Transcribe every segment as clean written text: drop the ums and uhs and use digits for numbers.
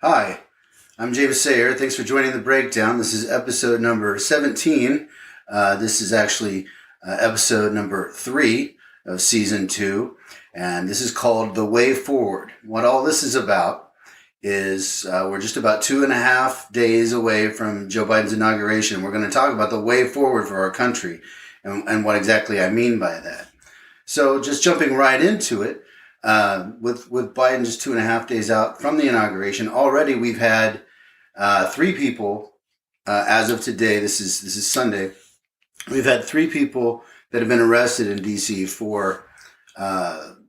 Hi, I'm James Sayer. Thanks for joining the breakdown. This is episode number 17. This is actually episode number 3 of season 2, and this is called The Way Forward. What all this is about is we're just about 2.5 days away from Joe Biden's inauguration. We're going to talk about the way forward for our country and what exactly I mean by that. So just jumping right into it, with Biden just 2.5 days out from the inauguration, already we've had 3 people as of today. This is Sunday. We've had 3 people that have been arrested in D.C. for on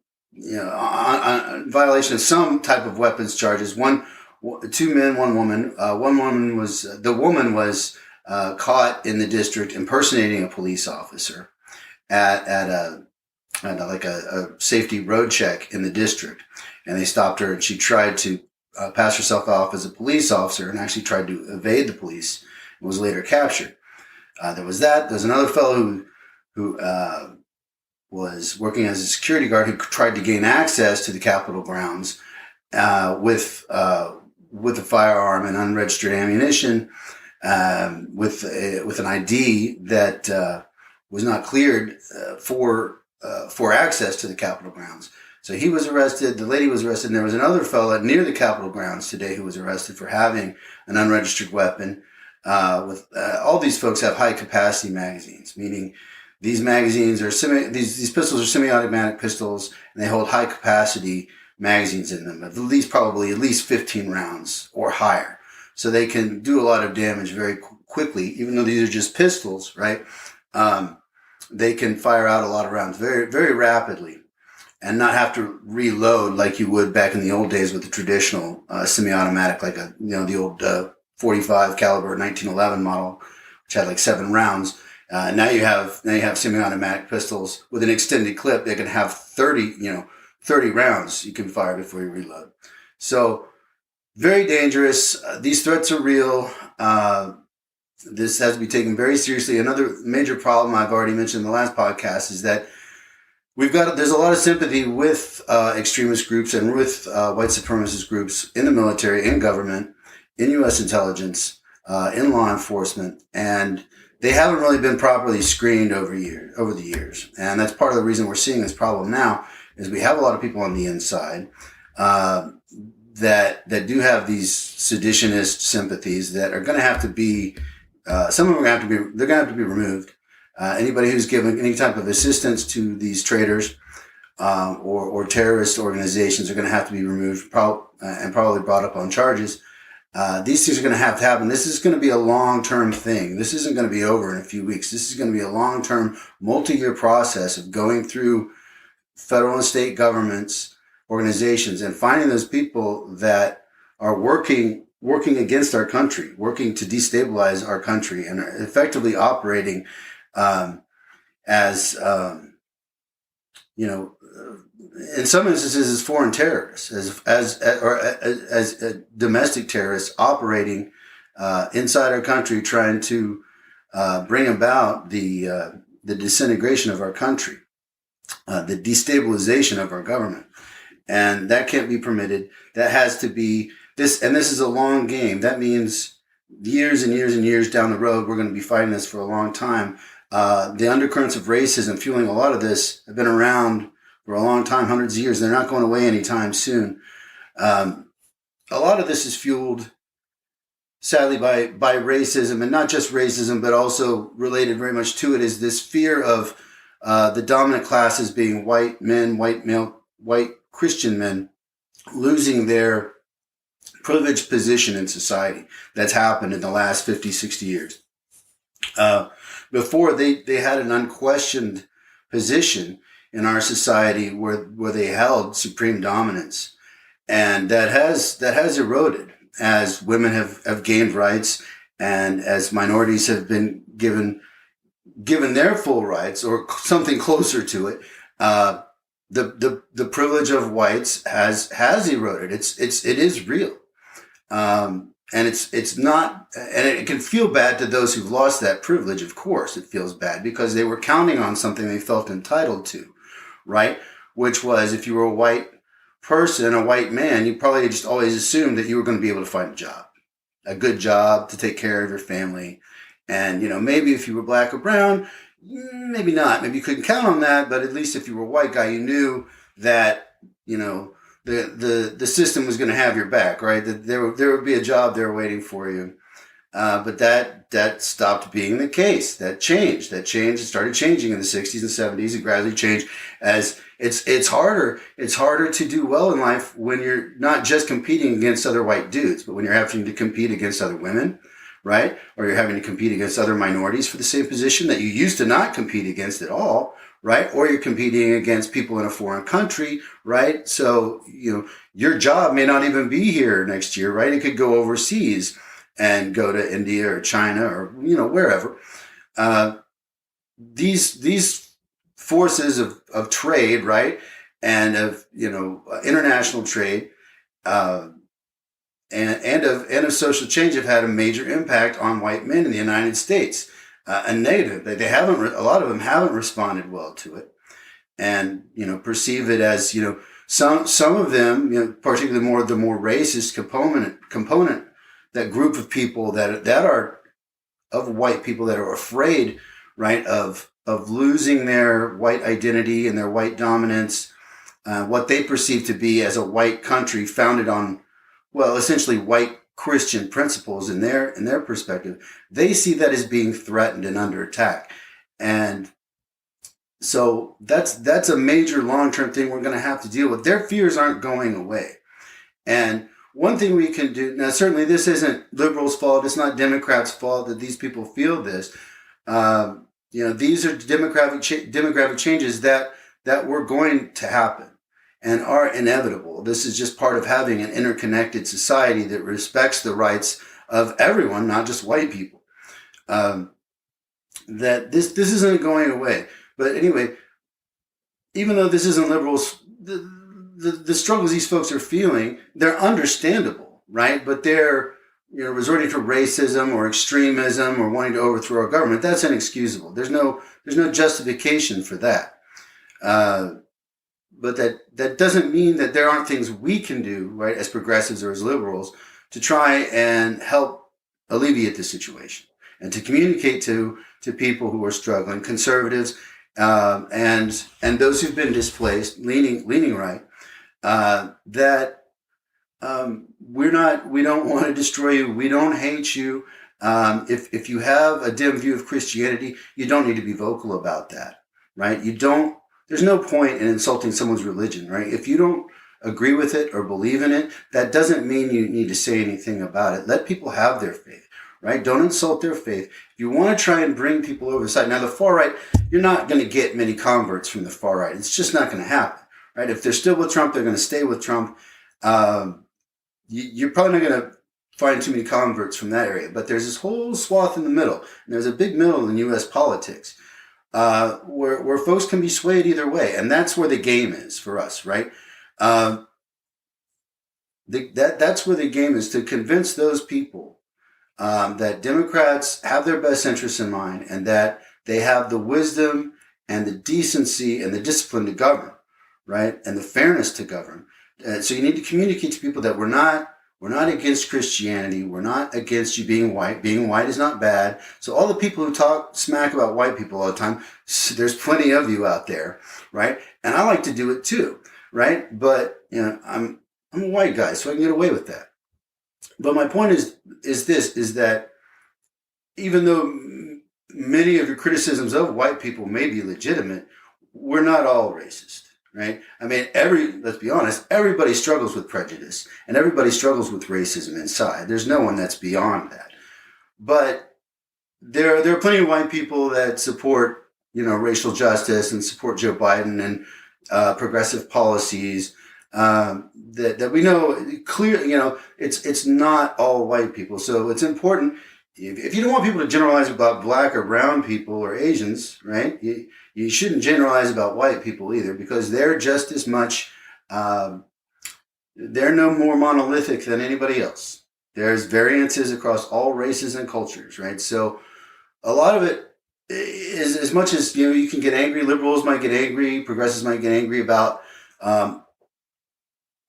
violation of some type of weapons charges. 2 men, 1 woman. The woman was caught in the district impersonating a police officer at a safety road check in the district, and they stopped her, and she tried to pass herself off as a police officer and actually tried to evade the police and was later captured. There was that. There's another fellow who was working as a security guard who tried to gain access to the Capitol grounds with a firearm and unregistered ammunition, with an ID that was not cleared for access to the Capitol grounds. So he was arrested, the lady was arrested, and there was another fellow near the Capitol grounds today who was arrested for having an unregistered weapon. All these folks have high capacity magazines, meaning these magazines are these pistols are semi-automatic pistols, and they hold high capacity magazines in them, at least 15 rounds or higher. So they can do a lot of damage very quickly, even though these are just pistols, right? They can fire out a lot of rounds very, very rapidly and not have to reload like you would back in the old days with the traditional semi-automatic, like the old 45 caliber 1911 model, which had like 7 rounds. Now you have semi-automatic pistols with an extended clip. They can have 30 rounds you can fire before you reload. So very dangerous. These threats are real. This has to be taken very seriously. Another major problem I've already mentioned in the last podcast is that there's a lot of sympathy with extremist groups and with white supremacist groups in the military, in government, in U.S. intelligence, in law enforcement, and they haven't really been properly screened over the years. And that's part of the reason we're seeing this problem now, is we have a lot of people on the inside that do have these seditionist sympathies that are going to have to be some of them they're going to have to be removed. Anybody who's given any type of assistance to these traitors or terrorist organizations are going to have to be removed and probably brought up on charges. These things are going to have to happen. This is going to be a long-term thing. This isn't going to be over in a few weeks. This is going to be a long-term, multi-year process of going through federal and state governments, organizations, and finding those people that are working against our country, working to destabilize our country, and are effectively operating as in some instances as foreign terrorists, as domestic terrorists operating inside our country, trying to bring about the disintegration of our country, the destabilization of our government, and that can't be permitted. That has to be. This is a long game. That means years and years and years down the road, we're going to be fighting this for a long time. The undercurrents of racism fueling a lot of this have been around for a long time, hundreds of years. They're not going away anytime soon. A lot of this is fueled, sadly, by racism, and not just racism, but also related very much to it is this fear of the dominant classes being white men, white Christian men, losing their privileged position in society. That's happened in the last 50, 60 years. Before they had an unquestioned position in our society where they held supreme dominance. And that has eroded as women have gained rights and as minorities have been given their full rights or something closer to it. The privilege of whites has eroded. It is real. And it's not, and it can feel bad to those who've lost that privilege. Of course, it feels bad because they were counting on something they felt entitled to, right? Which was, if you were a white person, a white man, you probably just always assumed that you were going to be able to find a good job to take care of your family. And, maybe if you were black or brown, maybe not. Maybe you couldn't count on that, but at least if you were a white guy, you knew that, the system was going to have your back, right? That there would be a job there waiting for you. But that stopped being the case. That changed. It started changing in the 60s and 70s. It gradually changed as it's harder. It's harder to do well in life when you're not just competing against other white dudes, but when you're having to compete against other women, right? Or you're having to compete against other minorities for the same position that you used to not compete against at all, right? Or you're competing against people in a foreign country, right? So, your job may not even be here next year, right? It could go overseas and go to India or China or, wherever. These forces of trade, right? And of, international trade, and of social change have had a major impact on white men in the United States. A negative. A lot of them haven't responded well to it, and perceive it as some of them, particularly the more racist component, that group of people that are of white people that are afraid, right, of losing their white identity and their white dominance, what they perceive to be as a white country founded on, well, essentially white Christian principles in their perspective. They see that as being threatened and under attack. And so that's a major long-term thing we're going to have to deal with. Their fears aren't going away. And one thing we can do, now certainly this isn't liberals' fault, it's not Democrats' fault that these people feel this. These are demographic changes that were going to happen and are inevitable. This is just part of having an interconnected society that respects the rights of everyone, not just white people. That this isn't going away. But anyway, even though this isn't liberals, the struggles these folks are feeling, they're understandable, right? But they're resorting to racism or extremism or wanting to overthrow our government. That's inexcusable. There's no justification for that. But that doesn't mean that there aren't things we can do, right, as progressives or as liberals, to try and help alleviate the situation and to communicate to people who are struggling, conservatives, and those who've been displaced, leaning right, that we don't want to destroy you. We don't hate you. If you have a dim view of Christianity, you don't need to be vocal about that, right? There's no point in insulting someone's religion, right? If you don't agree with it or believe in it, that doesn't mean you need to say anything about it. Let people have their faith, right? Don't insult their faith. If you want to try and bring people over the side, now the far right, you're not going to get many converts from the far right. It's just not going to happen, right? If they're still with Trump, they're going to stay with Trump. You're probably not going to find too many converts from that area. But there's this whole swath in the middle. And there's a big middle in U.S. politics where folks can be swayed either way. And that's where the game is for us, right? That's where the game is, to convince those people that Democrats have their best interests in mind and that they have the wisdom and the decency and the discipline to govern, right? And the fairness to govern. So you need to communicate to people that we're not against Christianity. We're not against you being white. Being white is not bad. So all the people who talk smack about white people all the time, there's plenty of you out there, right? And I like to do it too, right? But I'm a white guy, so I can get away with that. But my point is that even though many of your criticisms of white people may be legitimate, we're not all racist. Right? I mean, let's be honest, everybody struggles with prejudice and everybody struggles with racism inside. There's no one that's beyond that. But there are plenty of white people that support, racial justice and support Joe Biden and progressive policies that we know clearly, it's not all white people. So it's important, if you don't want people to generalize about black or brown people or Asians, right? You shouldn't generalize about white people either, because they're just as much, they're no more monolithic than anybody else. There's variances across all races and cultures, right? So a lot of it is, as much as, you can get angry, liberals might get angry, progressives might get angry about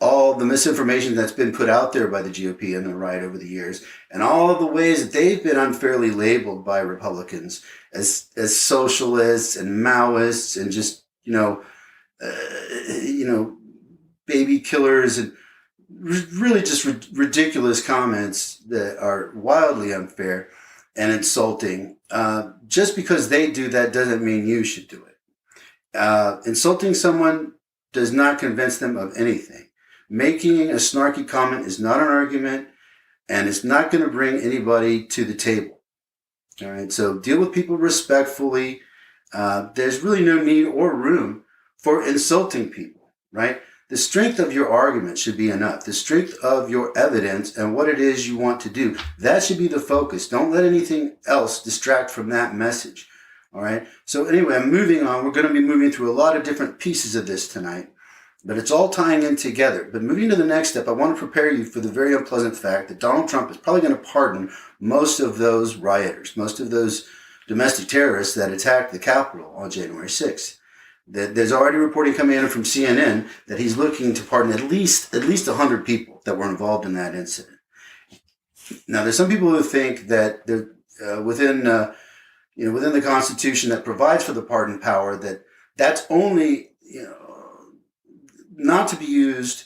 all the misinformation that's been put out there by the GOP and the right over the years, and all of the ways that they've been unfairly labeled by Republicans as socialists and Maoists and just baby killers and really just ridiculous comments that are wildly unfair and insulting. Just because they do that doesn't mean you should do it. Insulting someone does not convince them of anything. Making a snarky comment is not an argument, and it's not going to bring anybody to the table. All right, so deal with people respectfully. There's really no need or room for insulting people, right? The strength of your argument should be enough. The strength of your evidence and what it is you want to do, that should be the focus. Don't let anything else distract from that message. All right. So anyway, I'm moving on. We're going to be moving through a lot of different pieces of this tonight, but it's all tying in together. But moving to the next step, I want to prepare you for the very unpleasant fact that Donald Trump is probably going to pardon most of those rioters, most of those domestic terrorists that attacked the Capitol on January 6th. There's already reporting coming in from CNN that he's looking to pardon at least 100 people that were involved in that incident. Now, there's some people who think that within the Constitution that provides for the pardon power, that's only not to be used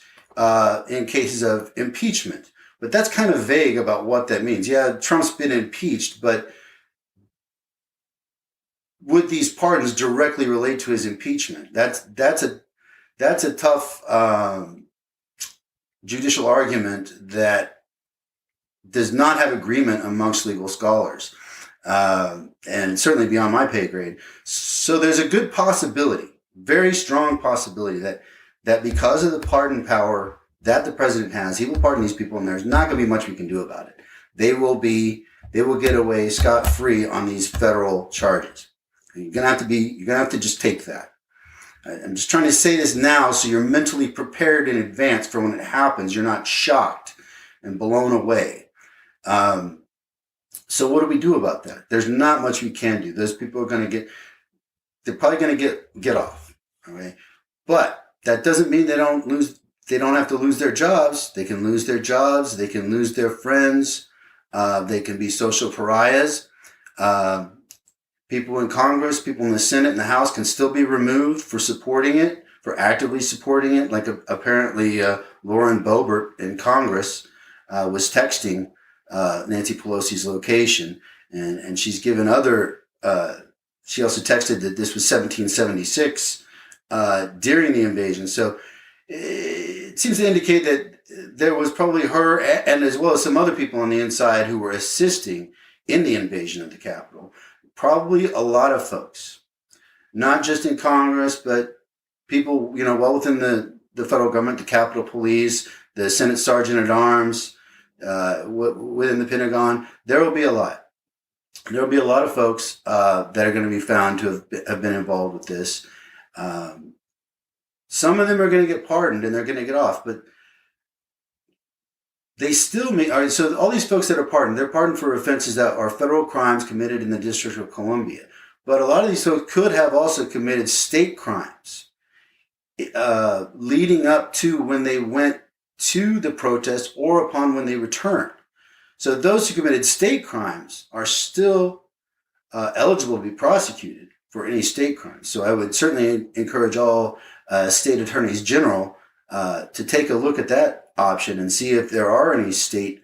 in cases of impeachment. But that's kind of vague about what that means. Yeah, Trump's been impeached, but would these pardons directly relate to his impeachment? That's a tough judicial argument that does not have agreement amongst legal scholars, and certainly beyond my pay grade. So there's a good possibility, very strong possibility, that because of the pardon power that the president has, he will pardon these people, and there's not going to be much we can do about it. They will get away scot-free on these federal charges. You're gonna have to just take that. I'm just trying to say this now so you're mentally prepared in advance for when it happens. You're not shocked and blown away. So what do we do about that? There's not much we can do. Those people are they're probably going to get off. All right. But that doesn't mean they don't have to lose their jobs. They can lose their jobs. They can lose their friends. They can be social pariahs. People in Congress, people in the Senate and the House can still be removed for supporting it, for actively supporting it. Like apparently Lauren Boebert in Congress was texting Nancy Pelosi's location, and she's given other. She also texted that this was 1776 during the invasion. So it seems to indicate that there was probably her and as well as some other people on the inside who were assisting in the invasion of the Capitol. Probably a lot of folks, not just in Congress, but people, well within the federal government, the Capitol Police, the Senate Sergeant at Arms, within the Pentagon. There will be a lot. There will be a lot of folks that are going to be found to have been involved with this. Some of them are going to get pardoned and they're going to get off, but they still may. All right, so all these folks that are pardoned, they're pardoned for offenses that are federal crimes committed in the District of Columbia. But a lot of these folks could have also committed state crimes leading up to when they went to the protest or upon when they returned. So those who committed state crimes are still eligible to be prosecuted for any state crimes. So I would certainly encourage all state attorneys general to take a look at that option and see if there are any state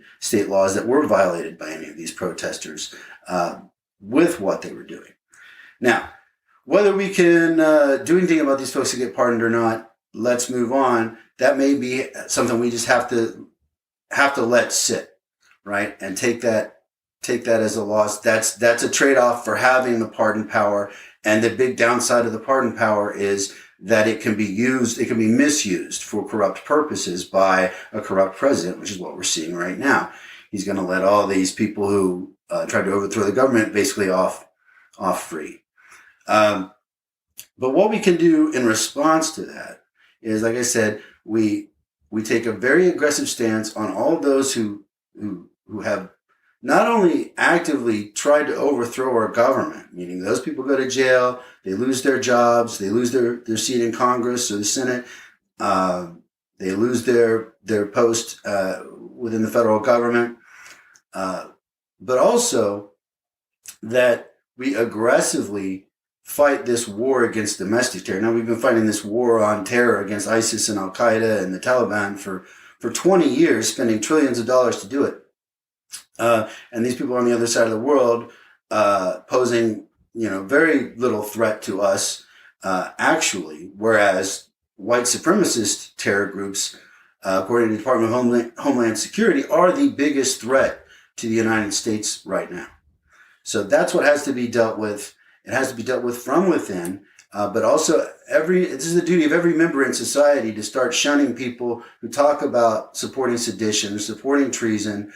laws that were violated by any of these protesters with what they were doing. Now, whether we can do anything about these folks that get pardoned or not, let's move on. That may be something we just have to let sit, right? And take that as a loss. That's a trade-off for having the pardon power. And the big downside of the pardon power is that it can be misused for corrupt purposes by a corrupt president, which is what we're seeing right now. He's going to let all these people who tried to overthrow the government basically off free. But what we can do in response to that is, like I said, we take a very aggressive stance on all those who have not only actively tried to overthrow our government, meaning those people go to jail, they lose their jobs, they lose their seat in Congress or the Senate, They lose their post within the federal government, but also that we aggressively fight this war against domestic terror. Now, we've been fighting this war on terror against ISIS and Al Qaeda and the Taliban for 20 years, spending trillions of dollars to do it. And these people on the other side of the world posing, very little threat to us, actually, whereas white supremacist terror groups, according to the Department of Homeland Security, are the biggest threat to the United States right now. So that's what has to be dealt with. It has to be dealt with from within, but also this is the duty of every member in society to start shunning people who talk about supporting sedition, supporting treason,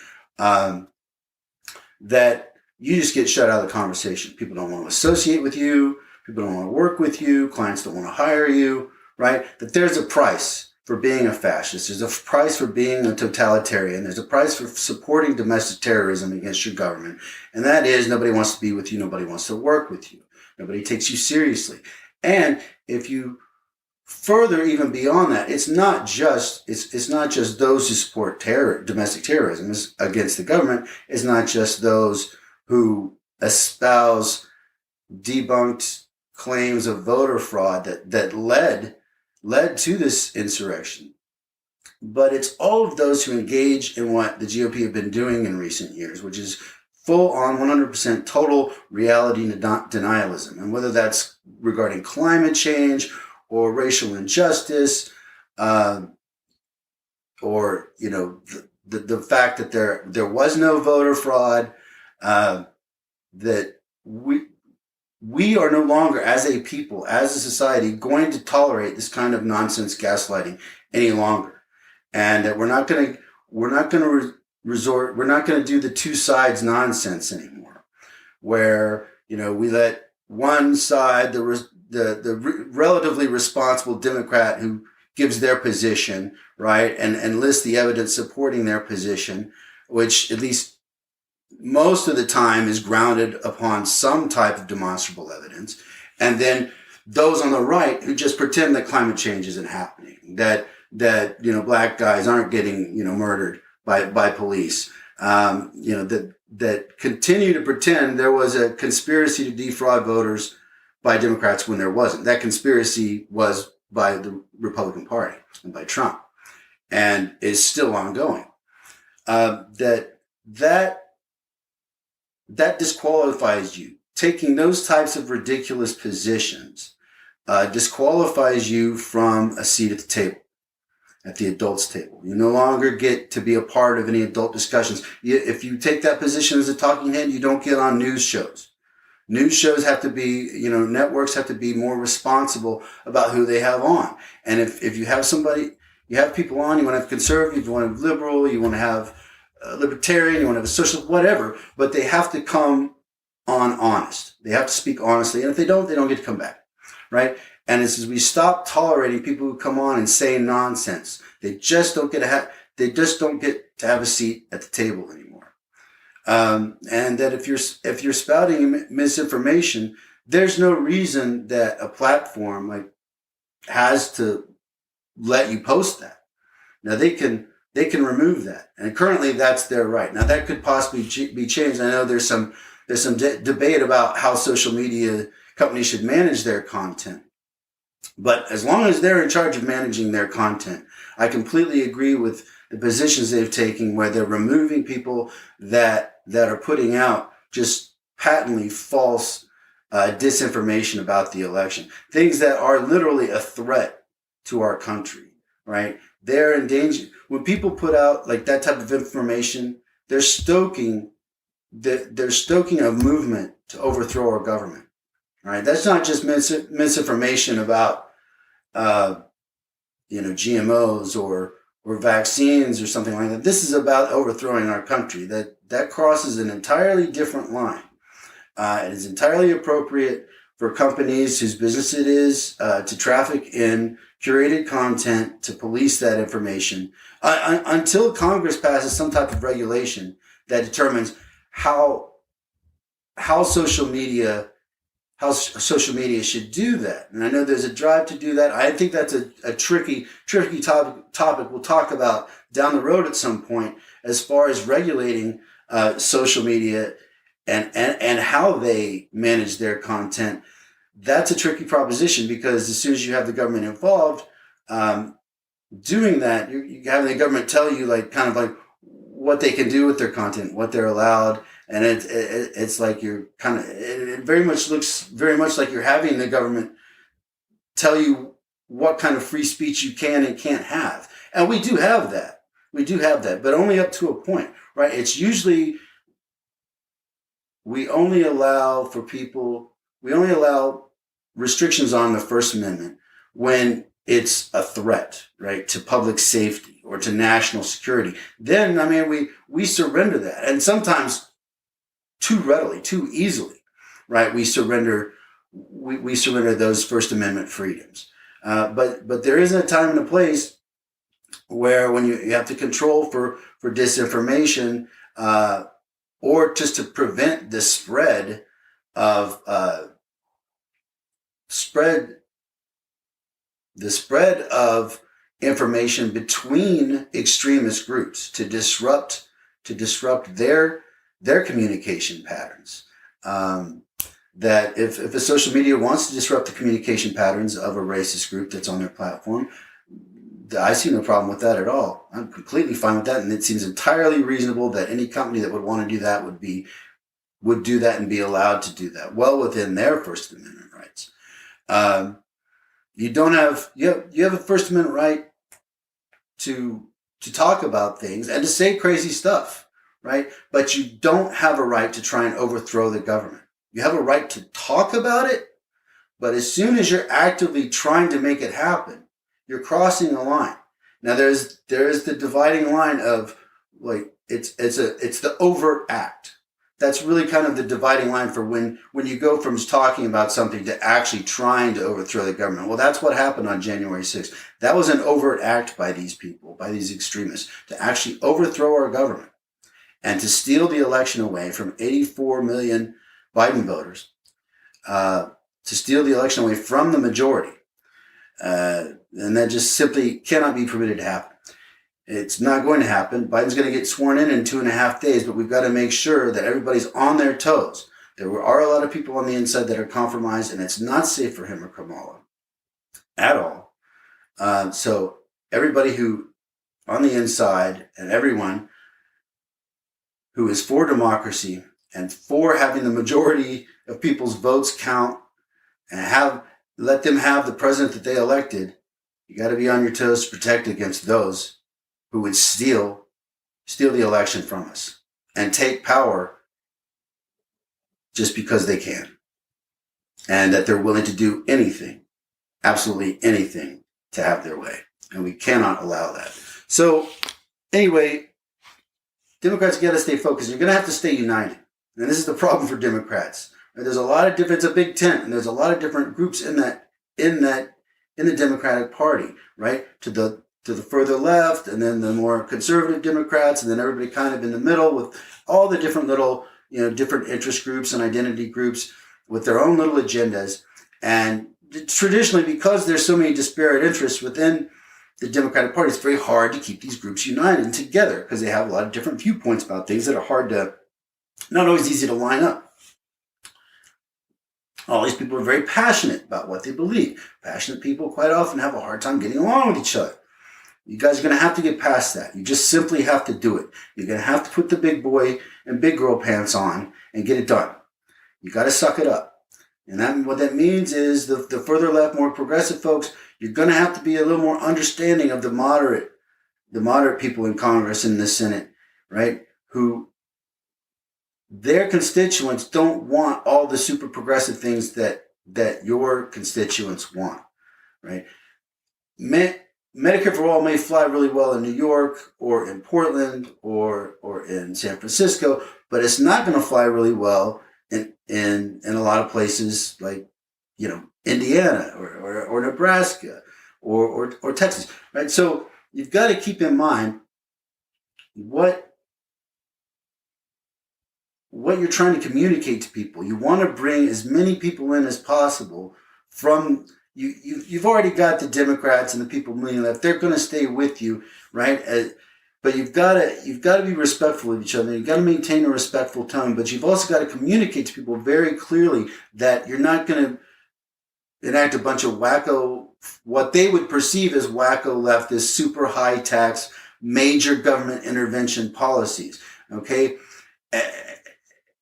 that you just get shut out of the conversation. People don't want to associate with you. People don't want to work with you. Clients don't want to hire you, right? That there's a price for being a fascist. There's a price for being a totalitarian. There's a price for supporting domestic terrorism against your government. And that is nobody wants to be with you. Nobody wants to work with you. Nobody takes you seriously. And if you further even beyond that, it's not just those who support domestic terrorism against the government. It's not just those who espouse debunked claims of voter fraud that led to this insurrection. But it's all of those who engage in what the GOP have been doing in recent years, which is full on 100% total reality denialism. And whether that's regarding climate change or racial injustice, or, the fact that there was no voter fraud, that we are no longer, as a people, as a society, going to tolerate this kind of nonsense gaslighting any longer, and that we're not going to do the two sides nonsense anymore, where we let one side, the relatively responsible Democrat who gives their position, right, and lists the evidence supporting their position, which at least most of the time is grounded upon some type of demonstrable evidence. And then those on the right who just pretend that climate change isn't happening, that black guys aren't getting, murdered by police, that continue to pretend there was a conspiracy to defraud voters by Democrats when there wasn't. That conspiracy was by the Republican Party and by Trump, and is still ongoing. That disqualifies you. Taking those types of ridiculous positions disqualifies you from a seat at the table, at the adults' table. You no longer get to be a part of any adult discussions. If you take that position as a talking head, you don't get on news shows. News shows have to be, networks have to be more responsible about who they have on. And if you have you have people on, you want to have conservative, you want to have liberal, you want to have libertarian, you want to have a social, whatever, but they have to come on honest. They have to speak honestly. And if they don't get to come back, right? And it's as we stop tolerating people who come on and say nonsense. They just don't get to have a seat at the table anymore. And that if you're spouting misinformation, there's no reason that a platform has to let you post that. Now they can remove that, and currently that's their right. Now that could possibly be changed. I know there's some debate about how social media companies should manage their content, but as long as they're in charge of managing their content, I completely agree with the positions they've taken, where they're removing people that are putting out just patently false disinformation about the election, things that are literally a threat to our country, right? They're in danger. When people put out that type of information, they're stoking a movement to overthrow our government, right? That's not just misinformation about GMOs or vaccines or something like that. This is about overthrowing our country. That crosses an entirely different line. It is entirely appropriate for companies whose business it is to traffic in curated content, to police that information until Congress passes some type of regulation that determines how social media social media should do that. And I know there's a drive to do that. I think that's a tricky topic we'll talk about down the road at some point as far as regulating social media and how they manage their content. That's a tricky proposition because as soon as you have the government involved, doing that, you're having the government tell you kind of what they can do with their content, what they're allowed. And it's like you're kind of, it very much looks very much like you're having the government tell you what kind of free speech you can and can't have. And we do have that. We do have that, but only up to a point, right? It's usually, we only allow restrictions on the First Amendment when it's a threat, right, to public safety or to national security. Then, I mean, we surrender that. And sometimes too readily, too easily, right? We surrender those First Amendment freedoms. But there is a time and a place where when you have to control for disinformation, or just to prevent the spread of information between extremist groups to disrupt their communication patterns. That if a social media wants to disrupt the communication patterns of a racist group that's on their platform, I see no problem with that at all. I'm completely fine with that, and it seems entirely reasonable that any company that would want to do that would do that and be allowed to do that, well within their First Amendment rights. You have a First Amendment right to talk about things and to say crazy stuff, right? But you don't have a right to try and overthrow the government. You have a right to talk about it, but as soon as you're actively trying to make it happen, you're crossing a line. Now there is the dividing line of it's the overt act. That's really kind of the dividing line for when you go from talking about something to actually trying to overthrow the government. Well, that's what happened on January 6th. That was an overt act by these people, by these extremists, to actually overthrow our government and to steal the election away from 84 million Biden voters, to steal the election away from the majority. And that just simply cannot be permitted to happen. It's not going to happen. Biden's going to get sworn in 2.5 days, but we've got to make sure that everybody's on their toes. There are a lot of people on the inside that are compromised, and it's not safe for him or Kamala at all. So everybody who on the inside and everyone who is for democracy and for having the majority of people's votes count and let them have the president that they elected, you got to be on your toes to protect against those who would steal the election from us and take power just because they can. And that they're willing to do anything, absolutely anything, to have their way. And we cannot allow that. So anyway, Democrats got to stay focused. You're going to have to stay united. And this is the problem for Democrats. There's a lot of different, it's a big tent, and there's a lot of different groups in the Democratic Party, right? To the further left, and then the more conservative Democrats, and then everybody kind of in the middle with all the different little, different interest groups and identity groups with their own little agendas. And traditionally, because there's so many disparate interests within the Democratic Party, it's very hard to keep these groups united and together because they have a lot of different viewpoints about things that are not always easy to line up. All these people are very passionate about what they believe. Passionate people quite often have a hard time getting along with each other. You guys are going to have to get past that. You just simply have to do it. You're going to have to put the big boy and big girl pants on and get it done. You got to suck it up. And what that means is the further left, more progressive folks, you're going to have to be a little more understanding of the moderate people in Congress and the Senate, right? Who their constituents don't want all the super progressive things that your constituents want, right? Medicare for All may fly really well in New York or in Portland or in San Francisco, but it's not going to fly really well in a lot of places like, Indiana or Nebraska or Texas, right? So you've got to keep in mind what what you're trying to communicate to people. You want to bring as many people in as possible from you've already got the Democrats and the people moving left. They're going to stay with you, right? But you've got to be respectful of each other. You've got to maintain a respectful tone. But you've also got to communicate to people very clearly that you're not going to enact a bunch of wacko, what they would perceive as wacko leftist, super high tax, major government intervention policies. Okay.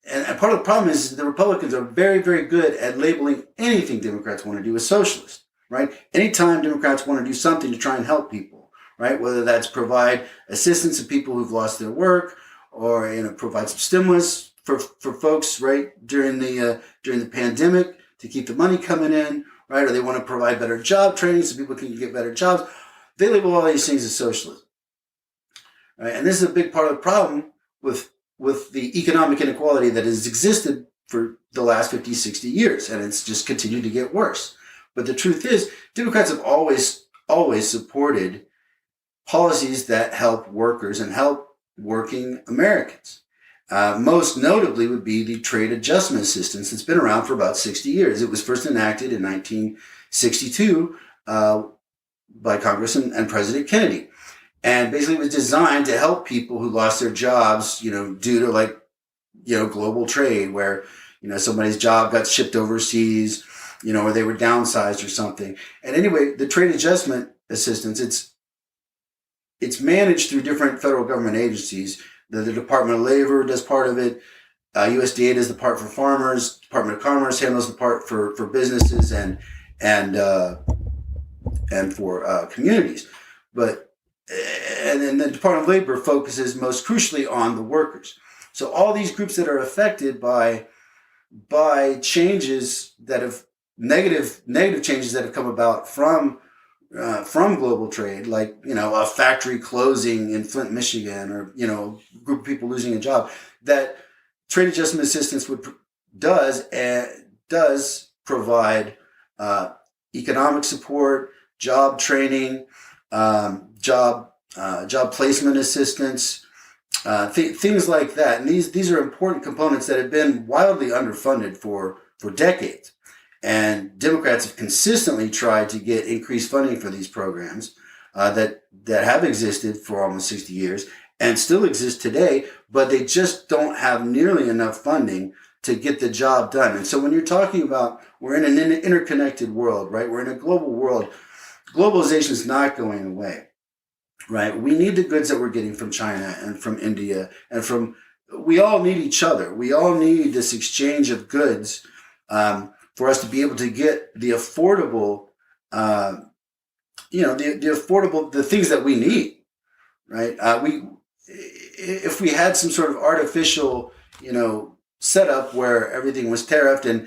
And part of the problem is the Republicans are very, very good at labeling anything Democrats want to do as socialist, right? Anytime Democrats want to do something to try and help people, right? Whether that's provide assistance to people who've lost their work, or provide some stimulus for folks, right, during the pandemic to keep the money coming in, right? Or they want to provide better job training so people can get better jobs. They label all these things as socialism, right? And this is a big part of the problem with the economic inequality that has existed for the last 50, 60 years, and it's just continued to get worse. But the truth is, Democrats have always supported policies that help workers and help working Americans. Most notably would be the trade adjustment assistance that's been around for about 60 years. It was first enacted in 1962 by Congress and President Kennedy. And basically it was designed to help people who lost their jobs, due to global trade, where, somebody's job got shipped overseas, or they were downsized or something. And anyway, the trade adjustment assistance, it's managed through different federal government agencies. The Department of Labor does part of it. USDA does the part for farmers. Department of Commerce handles the part for businesses and for communities. And then the Department of Labor focuses most crucially on the workers. So all these groups that are affected by changes that have negative changes that have come about from global trade, like a factory closing in Flint, Michigan, or a group of people losing a job, that trade adjustment assistance does provide economic support, job training, job placement assistance, things like that. And these are important components that have been wildly underfunded for decades. And Democrats have consistently tried to get increased funding for these programs that have existed for almost 60 years and still exist today, but they just don't have nearly enough funding to get the job done. And so when you're talking about we're in an interconnected world, right? We're in a global world. Globalization is not going away, right? We need the goods that we're getting from China and from India and we all need each other. We all need this exchange of goods for us to be able to get the affordable, the affordable, the things that we need, right? If we had some sort of artificial, setup where everything was tariffed and,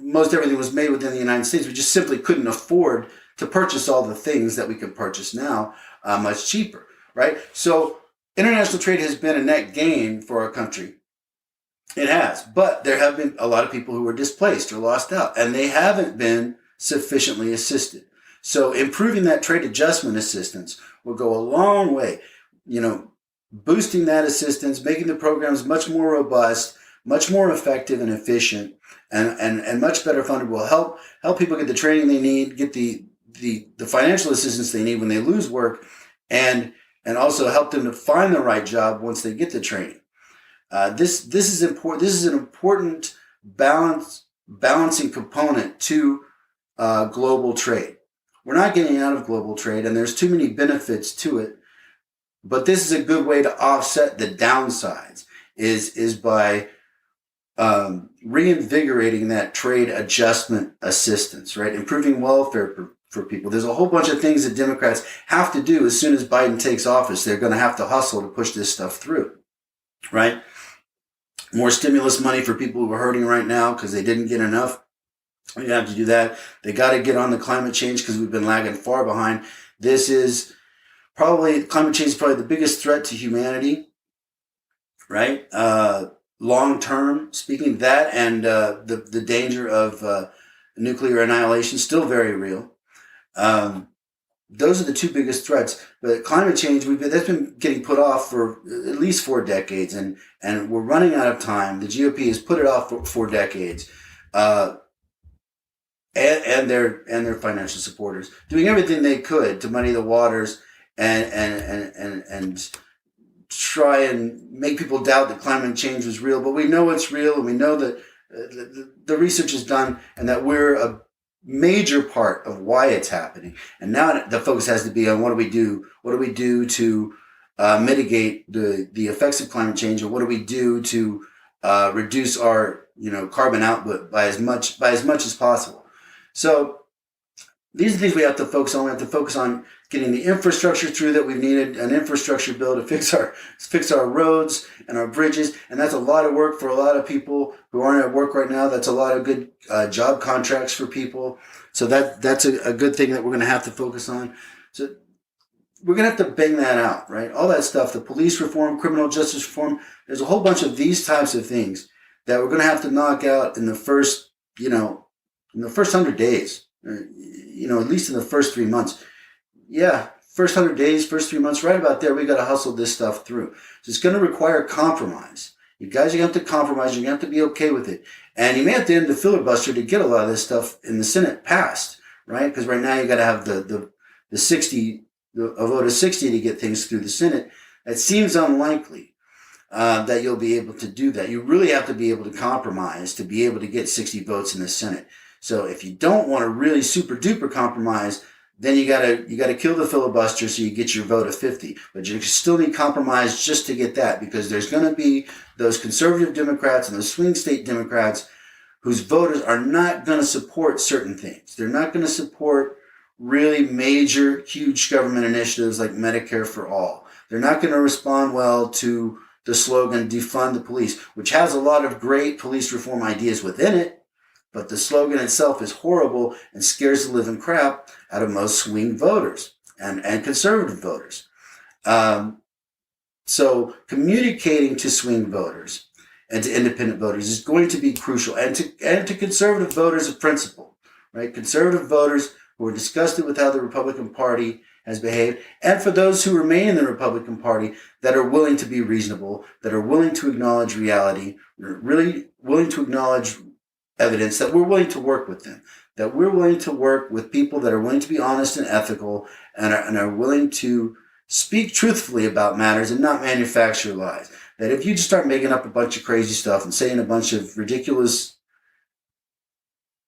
most everything was made within the United States, we just simply couldn't afford to purchase all the things that we can purchase now much cheaper, right? So international trade has been a net gain for our country. It has, but there have been a lot of people who were displaced or lost out, and they haven't been sufficiently assisted. So improving that trade adjustment assistance will go a long way, boosting that assistance, making the programs much more robust, much more effective and efficient, and much better funded will help people get the training they need, get the financial assistance they need when they lose work, and also help them to find the right job once they get the training. This is important. This is an important balancing component to global trade. We're not getting out of global trade, and there's too many benefits to it. But this is a good way to offset the downsides. Is by reinvigorating that trade adjustment assistance, right? Improving welfare for people. There's a whole bunch of things that Democrats have to do as soon as Biden takes office. They're going to have to hustle to push this stuff through, right? More stimulus money for people who are hurting right now because they didn't get enough. We have to do that. They got to get on the climate change because we've been lagging far behind. Climate change is probably the biggest threat to humanity, right? Long term, speaking that, and the danger of nuclear annihilation still very real. those are the two biggest threats. But climate change, that's been getting put off for at least 4 decades, and we're running out of time. The GOP has put it off for 4 decades, and their financial supporters doing everything they could to muddy the waters and try and make people doubt that climate change was real. But we know it's real, and we know that the research is done, and that we're a major part of why it's happening. And now the focus has to be on what do we do? What do we do to mitigate the effects of climate change, and what do we do to reduce our carbon output by as much as possible? So these are things we have to focus on. We have to focus on getting the infrastructure through that. We've needed an infrastructure bill to fix our roads and our bridges, and that's a lot of work for a lot of people who aren't at work right now. That's a lot of good job contracts for people. So that's a good thing that we're going to have to focus on. So we're going to have to bang that out, right? All that stuff, the police reform, criminal justice reform. There's a whole bunch of these types of things that we're going to have to knock out in the first 100 days, at least in the first 3 months. Yeah, first 100 days, first 3 months, right about there, we got to hustle this stuff through. So it's going to require compromise. You guys are going to have to compromise. You're going to have to be okay with it. And you may have to end the filibuster to get a lot of this stuff in the Senate passed, right? Because right now you got to have a vote of 60 to get things through the Senate. It seems unlikely that you'll be able to do that. You really have to be able to compromise to be able to get 60 votes in the Senate. So if you don't want to really super duper compromise, then you gotta kill the filibuster so you get your vote of 50. But you still need compromise just to get that, because there's going to be those conservative Democrats and those swing state Democrats whose voters are not going to support certain things. They're not going to support really major, huge government initiatives like Medicare for all. They're not going to respond well to the slogan, defund the police, which has a lot of great police reform ideas within it. But the slogan itself is horrible and scares the living crap out of most swing voters and conservative voters. So communicating to swing voters and to independent voters is going to be crucial, and to conservative voters of principle, right? Conservative voters who are disgusted with how the Republican Party has behaved, and for those who remain in the Republican Party that are willing to be reasonable, that are willing to acknowledge reality, really willing to acknowledge evidence, that we're willing to work with them, that we're willing to work with people that are willing to be honest and ethical and are willing to speak truthfully about matters and not manufacture lies. That if you just start making up a bunch of crazy stuff and saying a bunch of ridiculous,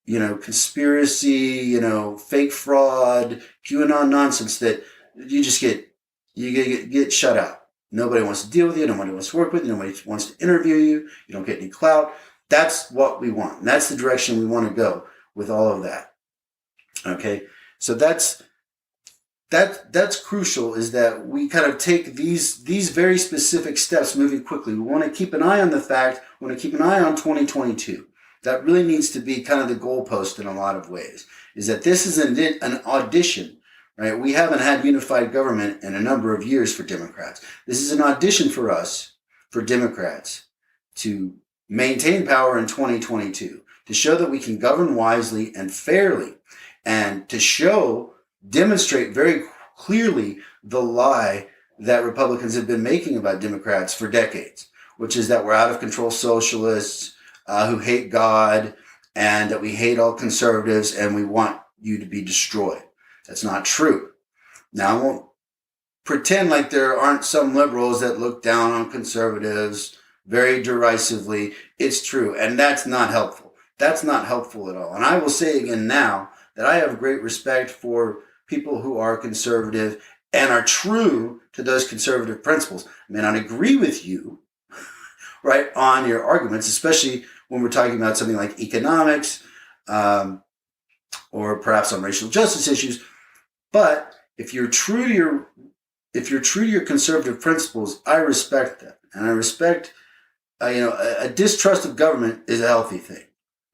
conspiracy, fake fraud, QAnon nonsense, that you get shut out. Nobody wants to deal with you. Nobody wants to work with you. Nobody wants to interview you. You don't get any clout. That's what we want. And that's the direction we want to go with all of that. Okay. So that's crucial, is that we kind of take these very specific steps moving quickly. We want to keep an eye on the fact, we want to keep an eye on 2022. That really needs to be kind of the goalpost in a lot of ways, is that this is an audition, right? We haven't had unified government in a number of years for Democrats. This is an audition for us, for Democrats, to maintain power in 2022, to show that we can govern wisely and fairly, and to demonstrate very clearly the lie that Republicans have been making about Democrats for decades, which is that we're out of control socialists who hate God, and that we hate all conservatives and we want you to be destroyed. That's not true. Now, I won't pretend like there aren't some liberals that look down on conservatives very derisively. It's true, and that's not helpful. That's not helpful at all. And I will say again now that I have great respect for people who are conservative and are true to those conservative principles. I mean, I agree with you, right, on your arguments, especially when we're talking about something like economics, or perhaps on racial justice issues. But if you're true to your conservative principles, I respect that, and I respect. A distrust of government is a healthy thing,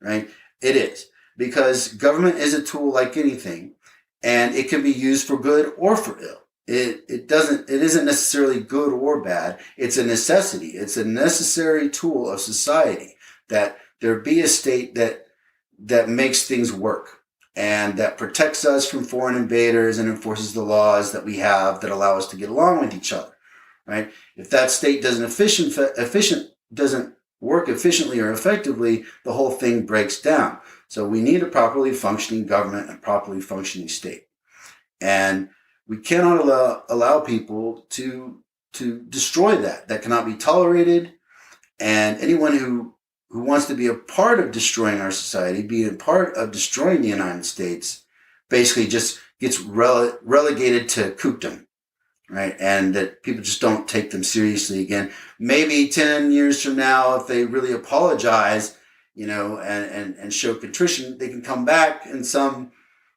right? It is, because government is a tool like anything, and it can be used for good or for ill. It isn't necessarily good or bad. It's a necessity. It's a necessary tool of society, that there be a state that makes things work. and that protects us from foreign invaders and enforces the laws that we have that allow us to get along with each other, right? If that state doesn't work efficiently or effectively, the whole thing breaks down. So we need a properly functioning government and properly functioning state. And we cannot allow people to destroy that. That cannot be tolerated. And anyone who wants to be a part of destroying our society, be a part of destroying the United States, basically just gets relegated to kookdom, right? And that people just don't take them seriously again. Maybe 10 years from now, if they really apologize, and show contrition, they can come back in some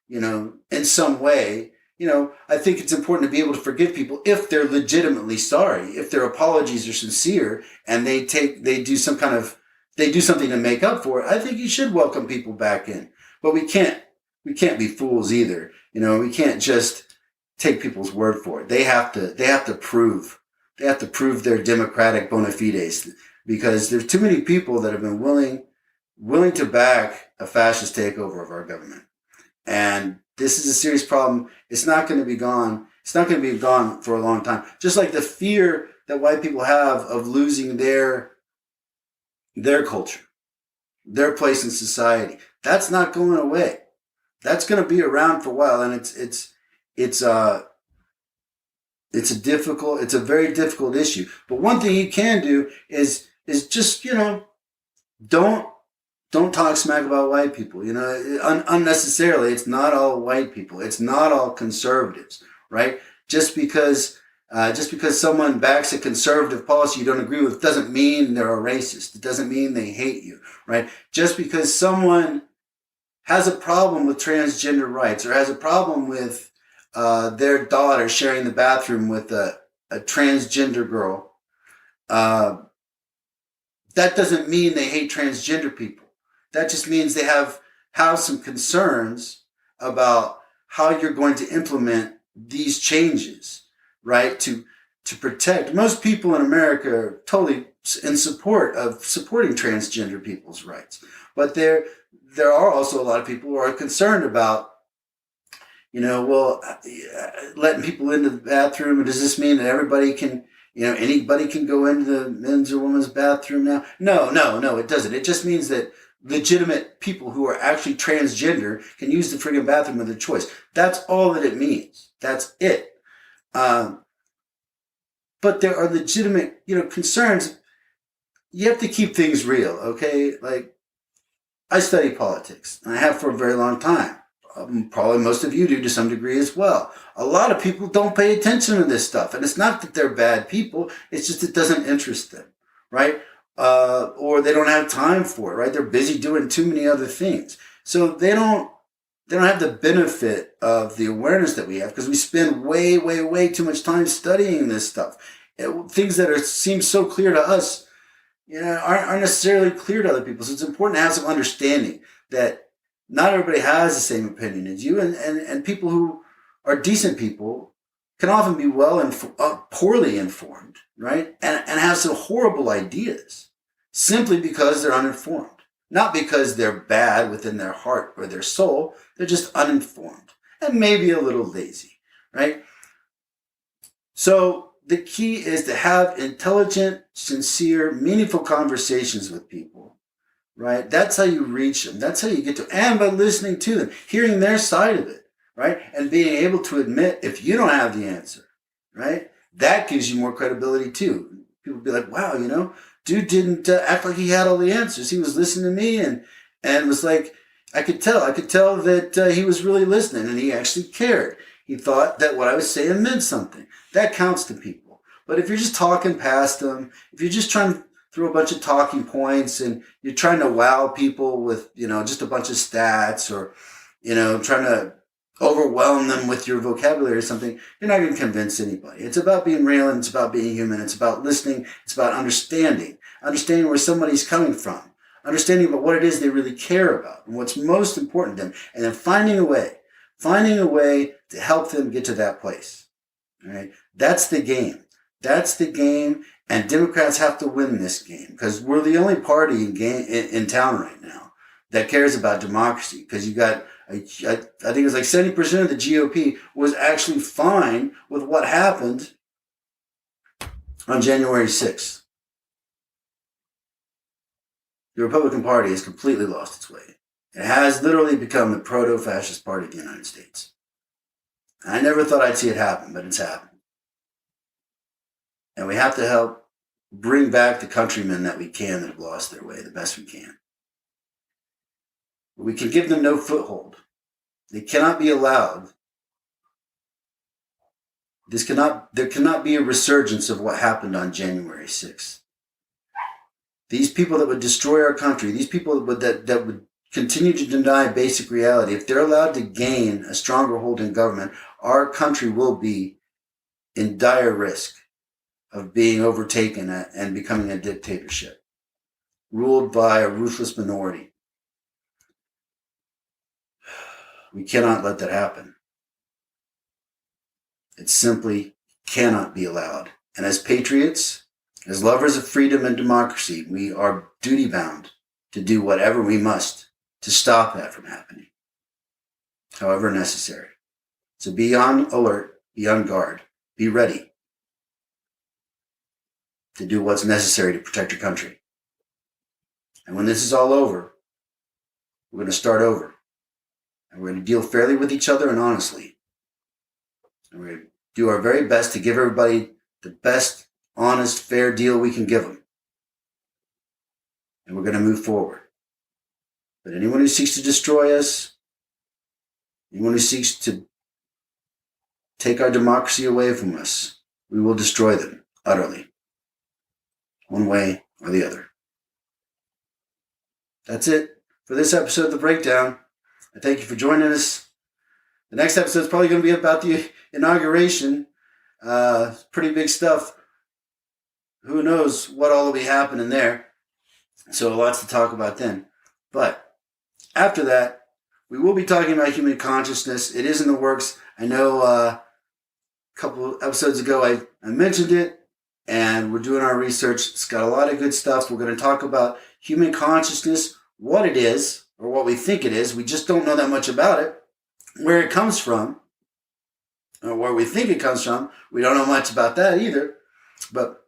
way. I think it's important to be able to forgive people if they're legitimately sorry, if their apologies are sincere and they do something to make up for it. I think you should welcome people back in, but we can't be fools either. We can't just take people's word for it. They have to prove their democratic bona fides, because there's too many people that have been willing to back a fascist takeover of our government. And this is a serious problem. It's not going to be gone. It's not going to be gone for a long time. Just like the fear that white people have of losing their culture, their place in society. That's not going away. That's going to be around for a while. And it's a very difficult issue. But one thing you can do is just, don't talk smack about white people, unnecessarily. It's not all white people. It's not all conservatives, right? Just because someone backs a conservative policy you don't agree with doesn't mean they're a racist. It doesn't mean they hate you, right? Just because someone has a problem with transgender rights or has a problem with their daughter sharing the bathroom with a transgender girl, that doesn't mean they hate transgender people. That just means they have some concerns about how you're going to implement these changes, right? To protect. Most people in America are totally in support of supporting transgender people's rights. But there are also a lot of people who are concerned about, letting people into the bathroom. And does this mean that everybody can, anybody can go into the men's or women's bathroom now? No, it doesn't. It just means that legitimate people who are actually transgender can use the friggin' bathroom of their choice. That's all that it means. That's it. But there are legitimate, concerns. You have to keep things real, okay? Like, I study politics, and I have for a very long time. Probably most of you do to some degree as well. A lot of people don't pay attention to this stuff, and it's not that they're bad people. It's just it doesn't interest them, right? Or they don't have time for it, right? They're busy doing too many other things. So they don't have the benefit of the awareness that we have, because we spend way, way, way too much time studying this stuff. Things that seem so clear to us, aren't necessarily clear to other people. So it's important to have some understanding that not everybody has the same opinion as you, and people who are decent people can often be poorly informed, right? And have some horrible ideas simply because they're uninformed. Not because they're bad within their heart or their soul. They're just uninformed and maybe a little lazy, right? So the key is to have intelligent, sincere, meaningful conversations with people, right? That's how you reach them. That's how you get to, and by listening to them, hearing their side of it. Right? And being able to admit if you don't have the answer, right? That gives you more credibility too. People be like, wow, dude didn't act like he had all the answers. He was listening to me and was like, I could tell that he was really listening and he actually cared. He thought that what I was saying meant something. That counts to people. But if you're just talking past them, if you're just trying to throw a bunch of talking points and you're trying to wow people with, just a bunch of stats or, trying to overwhelm them with your vocabulary or something, you're not going to convince anybody. It's about being real, and it's about being human. It's about listening. It's about understanding where somebody's coming from, understanding about what it is they really care about and what's most important to them, and then finding a way to help them get to that place. All right. That's the game. And Democrats have to win this game, because we're the only party in town right now that cares about democracy, because you got I think it was like 70% of the GOP was actually fine with what happened on January 6th. The Republican Party has completely lost its way. It has literally become the proto-fascist party of the United States. I never thought I'd see it happen, but it's happened. And we have to help bring back the countrymen that we can that have lost their way the best we can. But we can give them no foothold. They cannot be allowed. There cannot be a resurgence of what happened on January 6th. These people that would destroy our country, these people that would continue to deny basic reality, if they're allowed to gain a stronger hold in government, our country will be in dire risk of being overtaken and becoming a dictatorship, ruled by a ruthless minority. We cannot let that happen. It simply cannot be allowed. And as patriots, as lovers of freedom and democracy, we are duty-bound to do whatever we must to stop that from happening, however necessary. So be on alert, be on guard, be ready to do what's necessary to protect your country. And when this is all over, we're going to start over. And we're going to deal fairly with each other and honestly. And we're going to do our very best to give everybody the best, honest, fair deal we can give them. And we're going to move forward. But anyone who seeks to destroy us, anyone who seeks to take our democracy away from us, we will destroy them utterly, one way or the other. That's it for this episode of The Breakdown. I thank you for joining us. The next episode is probably going to be about the inauguration. Pretty big stuff. Who knows what all will be happening there. So lots to talk about then. But after that, we will be talking about human consciousness. It is in the works. I know a couple episodes ago I mentioned it, and we're doing our research. It's got a lot of good stuff. We're going to talk about human consciousness, what it is, or what we think it is. We just don't know that much about it. Where it comes from, or where we think it comes from, we don't know much about that either. But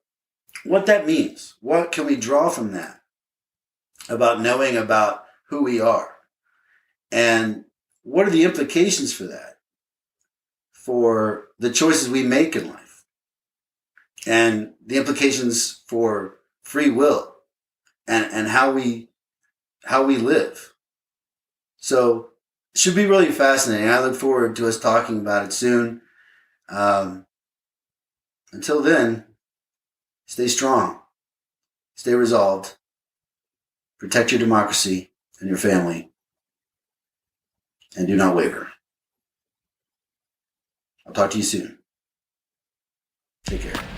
what that means, what can we draw from that about knowing about who we are? And what are the implications for that, for the choices we make in life? And the implications for free will and how we live. So it should be really fascinating. I look forward to us talking about it soon. Until then, stay strong, stay resolved, protect your democracy and your family, and do not waver. I'll talk to you soon. Take care.